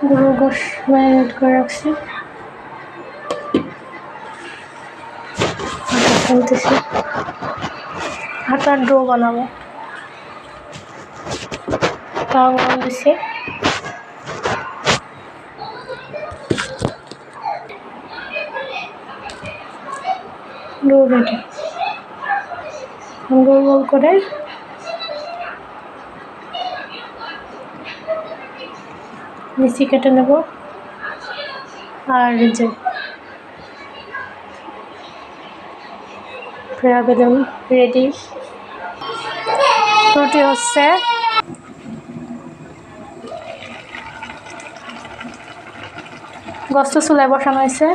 গরুর গোশ ম্যারিনেট করে রাখছি। ফেলতেছি, আটার ডো বানাবো। তাও গরম দিছি, ডো রেডি। গোল গোল করে মিশি কেটে নেব। আর যে ফেরা বেলুন রেডি। রুটি হচ্ছে, গোস্ত চুলায় বসানো হয়েছে।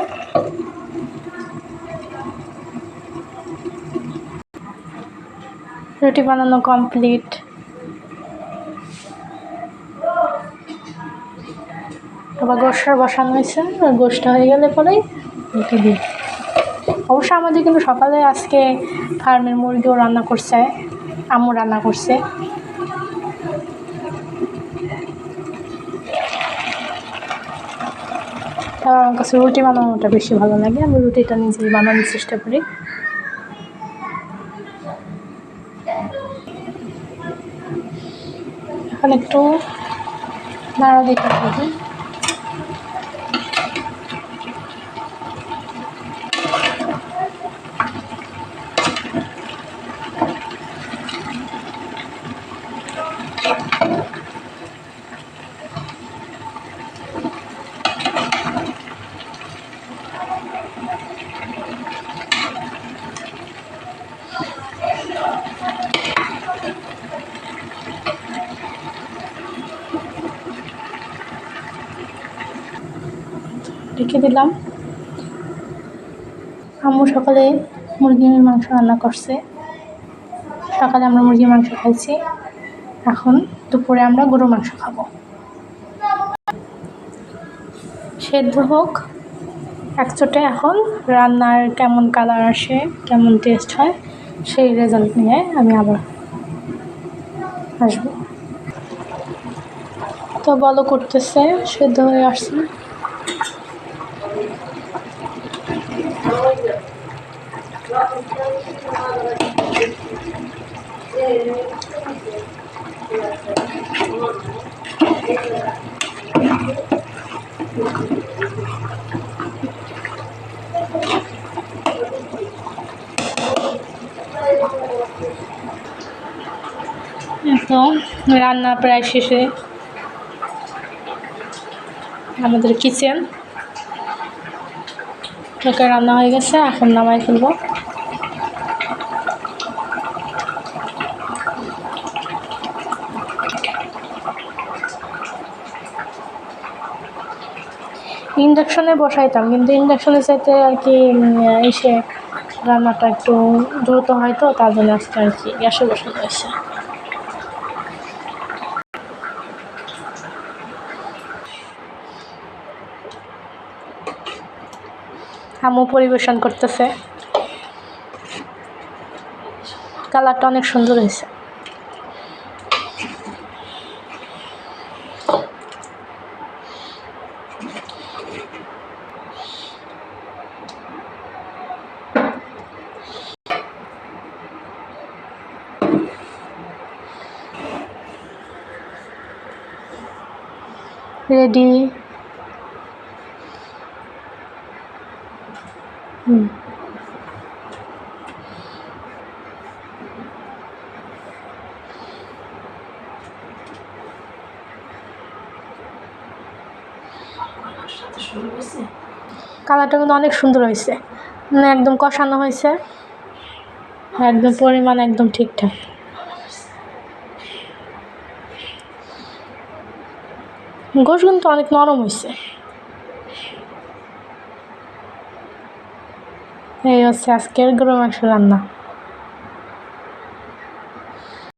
রুটি বানানো কমপ্লিট। আবার গোশটা বসানো হয়েছে, গোশটা হয়ে গেলে পরেই রুটি দিই। অবশ্য আমাদের কিন্তু সকালে আজকে ফার্মের মুরগিও রান্না করছে, আম্মু রান্না করছে। আমার কাছে রুটি বানানোটা বেশি ভালো লাগে, আমি রুটিটা নিজেই বানানোর চেষ্টা করি। এখন একটু নাড়া দিতে হবে। রেখে দিলাম। আম্মু সকালে মুরগির মাংস রান্না করছে, সকালে আমরা মুরগির মাংস খাইছি। এখন দুপুরে আমরা গরুর মাংস খাবো। সেদ্ধ হোক একচোটে। এখন রান্নার কেমন কালার আসে, কেমন টেস্ট হয়, সেই রেজাল্ট নিয়ে আমি আবার আসবো। তো বলো করতেছে, সেদ্ধ হয়ে আসছে। তো রান্না প্রায় শেষে। আমাদের কিচেন ওকে রান্না হয়ে গেছে, এখন নামাই ফেলবো। ইন্ডাকশনে বসাইতাম, কিন্তু ইন্ডাকশনে চাইতে আর কি এসে রান্নাটা একটু দ্রুত হয়, তো তার জন্য আজকে আর কি গ্যাসে বসানো হয়েছে। আম্মু পরিবেশন করতেছে, কালারটা অনেক সুন্দর হয়েছে। রেডি। কালারটা কিন্তু অনেক সুন্দর হয়েছে, মানে একদম কষানো হয়েছে, একদম পরিমাণ একদম ঠিকঠাক। গোশ কিন্তু অনেক নরম হয়েছে। এই হচ্ছে আজকের গরুর মাংস রান্না।